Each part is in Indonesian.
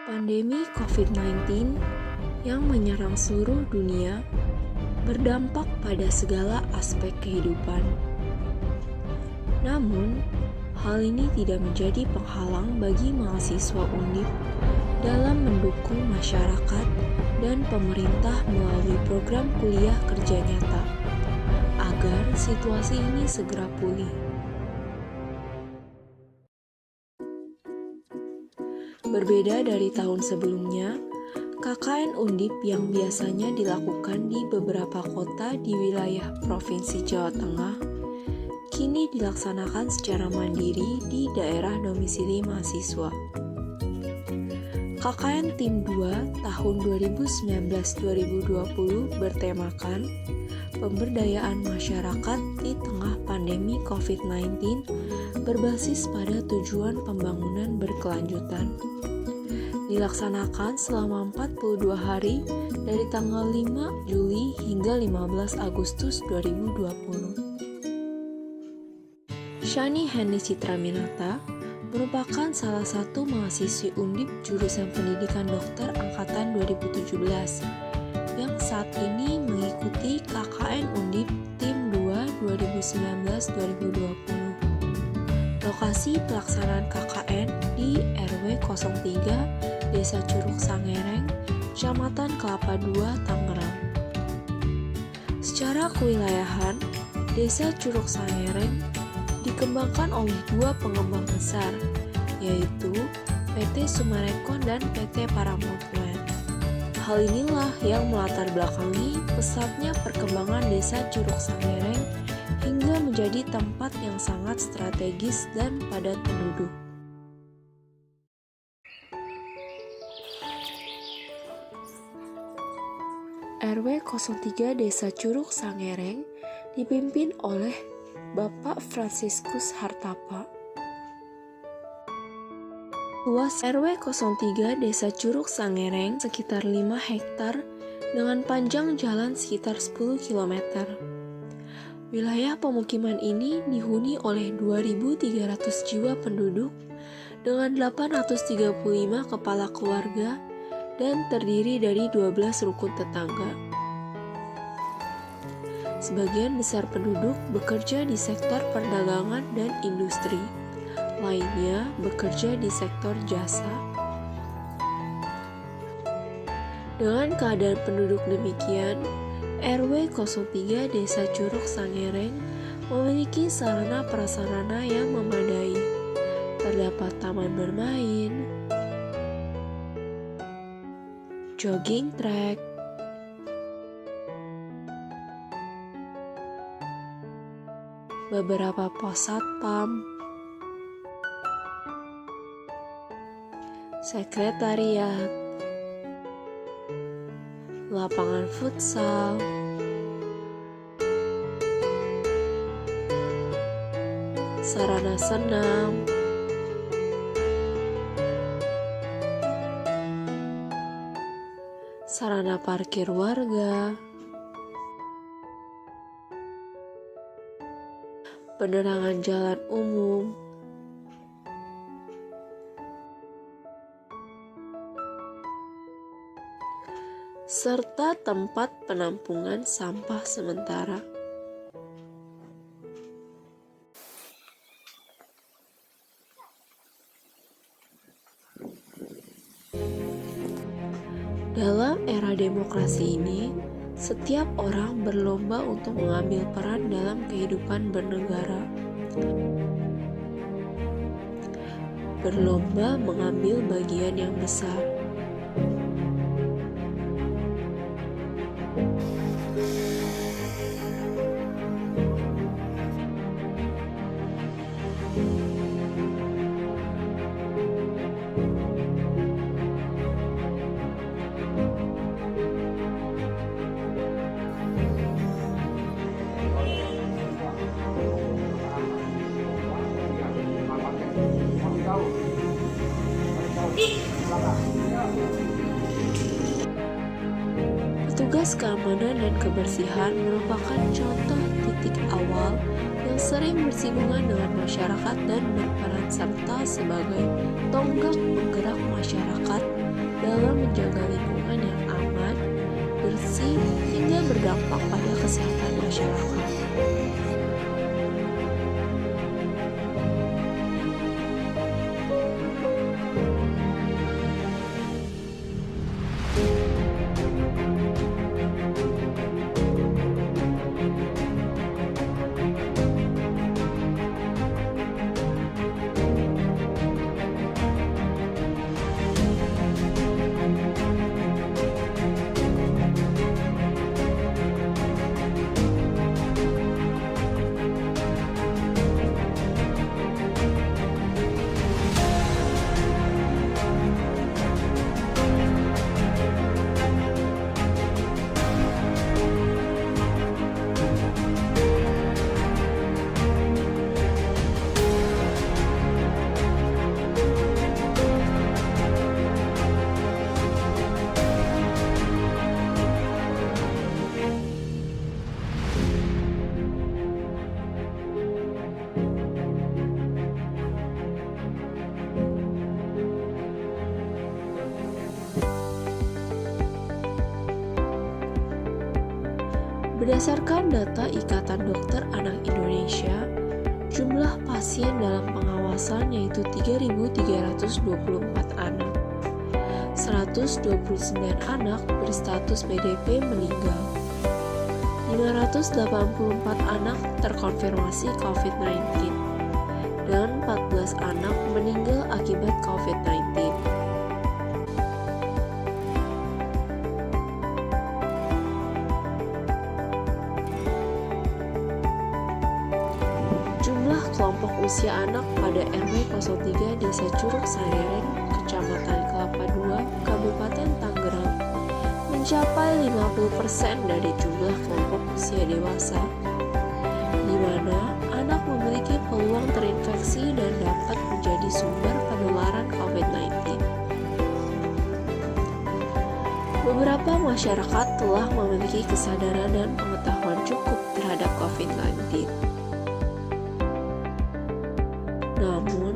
Pandemi COVID-19 yang menyerang seluruh dunia berdampak pada segala aspek kehidupan. Namun, hal ini tidak menjadi penghalang bagi mahasiswa Undip dalam mendukung masyarakat dan pemerintah melalui program kuliah kerja nyata agar situasi ini segera pulih. Berbeda dari tahun sebelumnya, KKN Undip yang biasanya dilakukan di beberapa kota di wilayah Provinsi Jawa Tengah, kini dilaksanakan secara mandiri di daerah domisili mahasiswa. KKN Tim 2 tahun 2019-2020 bertemakan pemberdayaan masyarakat di tengah pandemi COVID-19 berbasis pada tujuan pembangunan berkelanjutan. Dilaksanakan selama 42 hari dari tanggal 5 Juli hingga 15 Agustus 2020. Shani Henny Citraminata merupakan salah satu mahasiswi Undip jurusan Pendidikan Dokter angkatan 2017 yang saat ini mengikuti KKN Undip Tim 2 2019-2020. Lokasi pelaksanaan KKN di RW 03 Desa Curug Sangereng, Kecamatan Kelapa II, Tangerang. Secara kewilayahan, Desa Curug Sangereng dikembangkan oleh dua pengembang besar, yaitu PT Sumarekon dan PT Paramount Land. Hal inilah yang melatar belakangi pesatnya perkembangan Desa Curug Sangereng hingga menjadi tempat yang sangat strategis dan padat penduduk. RW 03 Desa Curug Sangereng dipimpin oleh Bapak Fransiskus Hartapa. Luas RW 03 Desa Curug Sangereng sekitar 5 hektar dengan panjang jalan sekitar 10 km. Wilayah pemukiman ini dihuni oleh 2.300 jiwa penduduk dengan 835 kepala keluarga dan terdiri dari 12 rukun tetangga. Sebagian besar penduduk bekerja di sektor perdagangan dan industri, lainnya bekerja di sektor jasa. Dengan keadaan penduduk demikian, RW 03 Desa Curug Sangereng memiliki sarana prasarana yang memadai. Terdapat taman bermain, jogging track, beberapa pos satpam, sekretariat, lapangan futsal, sarana senam, sarana parkir warga, penerangan jalan umum, serta tempat penampungan sampah sementara. Dalam era demokrasi ini, setiap orang berlomba untuk mengambil peran dalam kehidupan bernegara. Berlomba mengambil bagian yang besar. Petugas keamanan dan kebersihan merupakan contoh titik awal yang sering bersinggungan dengan masyarakat dan berperan serta sebagai tonggak penggerak masyarakat dalam menjaga lingkungan yang aman, bersih, hingga berdampak pada kesehatan masyarakat. Berdasarkan data Ikatan Dokter Anak Indonesia, jumlah pasien dalam pengawasan yaitu 3.324 anak. 129 anak berstatus PDP meninggal. 584 anak terkonfirmasi COVID-19 dan 14 anak meninggal akibat COVID-19. Jumlah kelompok usia anak pada RW 03 Desa Curug Sayereng, Kecamatan Kelapa II, Kabupaten Tangerang mencapai 50% dari jumlah kelompok usia dewasa, di mana anak memiliki peluang terinfeksi dan dapat menjadi sumber penularan COVID-19. Beberapa masyarakat telah memiliki kesadaran dan pengetahuan cukup terhadap COVID-19. Namun,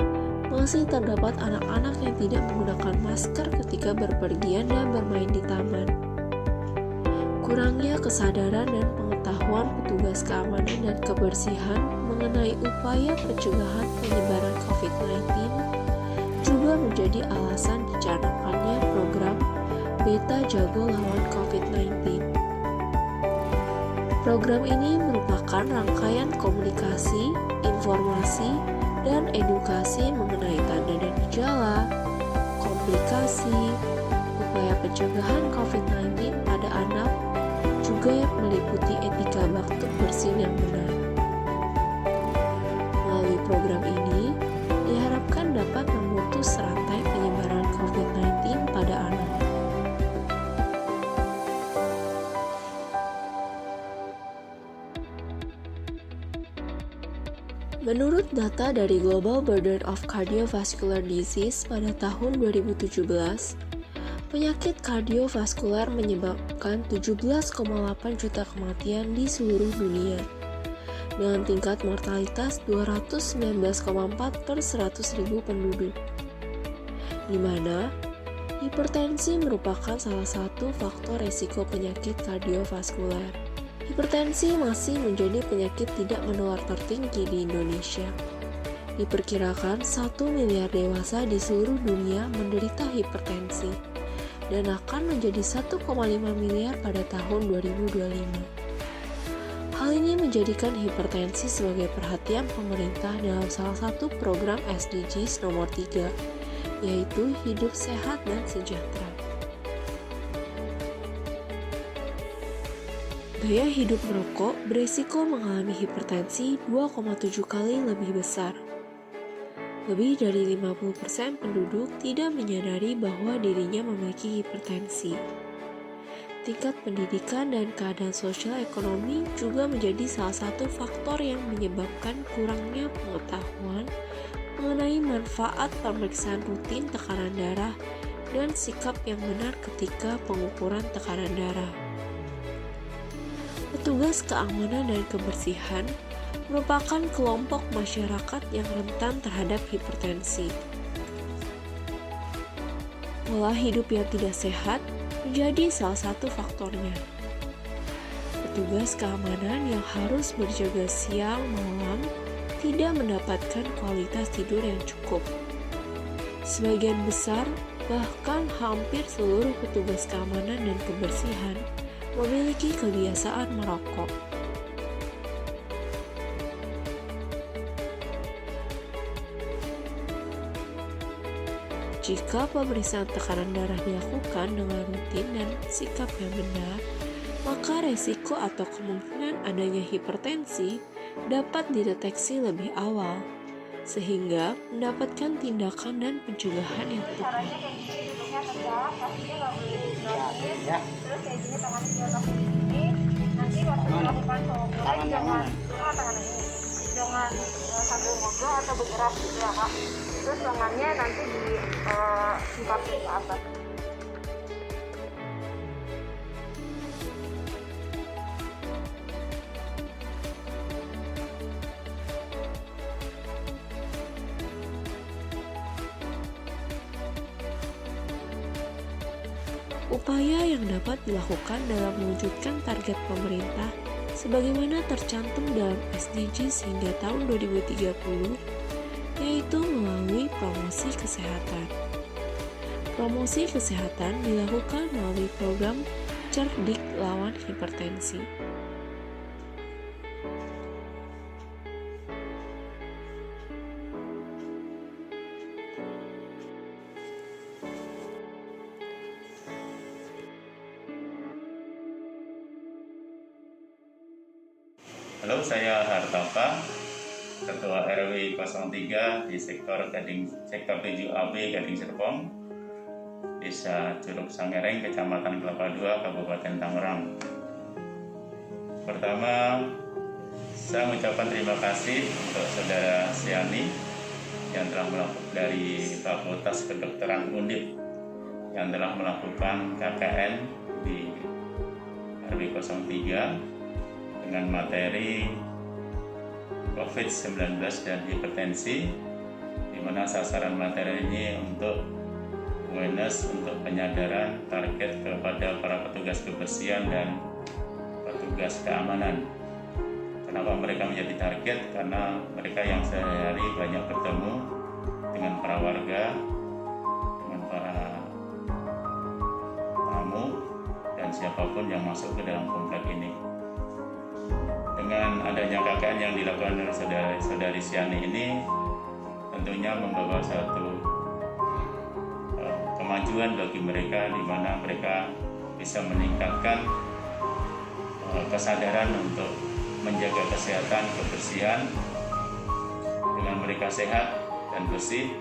masih terdapat anak-anak yang tidak menggunakan masker ketika berpergian dan bermain di taman. Kurangnya kesadaran dan pengetahuan petugas keamanan dan kebersihan mengenai upaya pencegahan penyebaran COVID-19 juga menjadi alasan dicanangkannya program Beta Jago Lawan COVID-19. Program ini merupakan rangkaian komunikasi, informasi, dan edukasi mengenai tanda dan gejala, komplikasi, upaya pencegahan COVID-19 pada anak, juga yang meliputi etika batuk bersin yang benar. Melalui program ini, diharapkan dapat memutus rantai penyebaran COVID-19 pada anak. Menurut data dari Global Burden of Cardiovascular Disease pada tahun 2017, penyakit kardiovaskular menyebabkan 17,8 juta kematian di seluruh dunia, dengan tingkat mortalitas 219,4 per 100.000 penduduk, di mana hipertensi merupakan salah satu faktor resiko penyakit kardiovaskular. Hipertensi masih menjadi penyakit tidak menular tertinggi di Indonesia. Diperkirakan 1 miliar dewasa di seluruh dunia menderita hipertensi dan akan menjadi 1,5 miliar pada tahun 2025. Hal ini menjadikan hipertensi sebagai perhatian pemerintah dalam salah satu program SDGs nomor 3, yaitu hidup sehat dan sejahtera. Gaya hidup merokok beresiko mengalami hipertensi 2,7 kali lebih besar. Lebih dari 50% penduduk tidak menyadari bahwa dirinya memiliki hipertensi. Tingkat pendidikan dan keadaan sosial ekonomi juga menjadi salah satu faktor yang menyebabkan kurangnya pengetahuan mengenai manfaat pemeriksaan rutin tekanan darah dan sikap yang benar ketika pengukuran tekanan darah. Petugas keamanan dan kebersihan merupakan kelompok masyarakat yang rentan terhadap hipertensi. Pola hidup yang tidak sehat menjadi salah satu faktornya. Petugas keamanan yang harus berjaga siang malam tidak mendapatkan kualitas tidur yang cukup. Sebagian besar, bahkan hampir seluruh petugas keamanan dan kebersihan memiliki kebiasaan merokok. Jika pemeriksaan tekanan darah dilakukan dengan rutin dan sikap yang benar, maka resiko atau kemungkinan adanya hipertensi dapat dideteksi lebih awal, sehingga mendapatkan tindakan dan pencegahan yang tepat. Jangan sambil ngobrol atau bergerak gitu ya Kak. Terus tangannya nanti disingkapin ke atas. Upaya yang dapat dilakukan dalam mewujudkan target pemerintah sebagaimana tercantum dalam SDGs hingga tahun 2030, yaitu melalui promosi kesehatan. Promosi kesehatan dilakukan melalui program Cerdik Lawan Hipertensi. Halo, saya Hartapa, Ketua RW 03 di sektor 7AB Gading Serpong, Desa Curug Sangereng, Kecamatan Kelapa II, Kabupaten Tangerang. Pertama, saya mengucapkan terima kasih untuk Saudara Siani yang telah melakukan dari Fakultas Kedokteran Undip yang telah melakukan KKN di RW 03 dengan materi COVID-19 dan hipertensi, di mana sasaran materi ini untuk awareness, untuk penyadaran target kepada para petugas kebersihan dan petugas keamanan. Kenapa mereka menjadi target? Karena mereka yang sehari-hari banyak bertemu dengan para warga, dengan para tamu, dan siapapun yang masuk ke dalam komplek ini. Dengan adanya KKN yang dilakukan oleh saudari Siani ini tentunya membawa satu kemajuan bagi mereka, di mana mereka bisa meningkatkan kesadaran untuk menjaga kesehatan, kebersihan. Dengan mereka sehat dan bersih,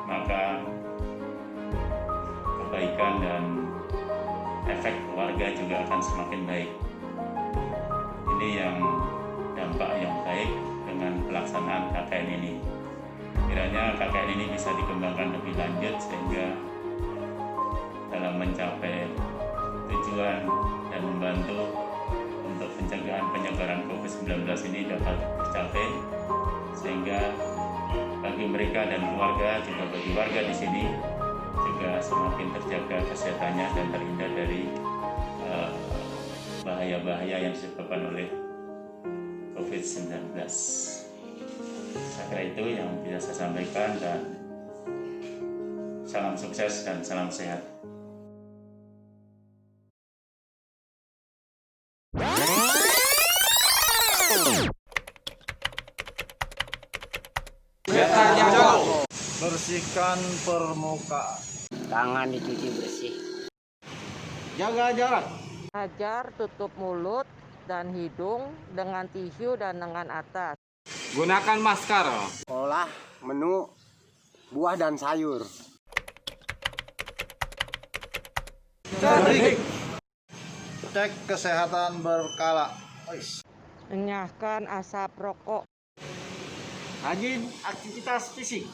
maka kebaikan dan efek keluarga juga akan semakin baik. Ini yang dampak yang baik dengan pelaksanaan KKN ini. Kiranya KKN ini bisa dikembangkan lebih lanjut sehingga dalam mencapai tujuan dan membantu untuk pencegahan penyebaran COVID-19 ini dapat tercapai, sehingga bagi mereka dan keluarga, juga bagi warga di sini juga semakin terjaga kesehatannya dan terhindar dari bahaya-bahaya yang disebabkan oleh COVID-19. Saya kira itu yang bisa saya sampaikan, dan salam sukses dan salam sehat. Bersihkan permukaan. Tangan dicuci bersih. Jaga jarak. Ajar tutup mulut dan hidung dengan tisu dan lengan atas. Gunakan masker. Olah menu buah dan sayur. Cerdik. Cek kesehatan berkala. Enyahkan asap rokok. Rajin aktivitas fisik.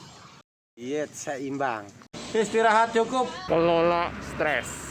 Diet seimbang. Istirahat cukup. Kelola stres.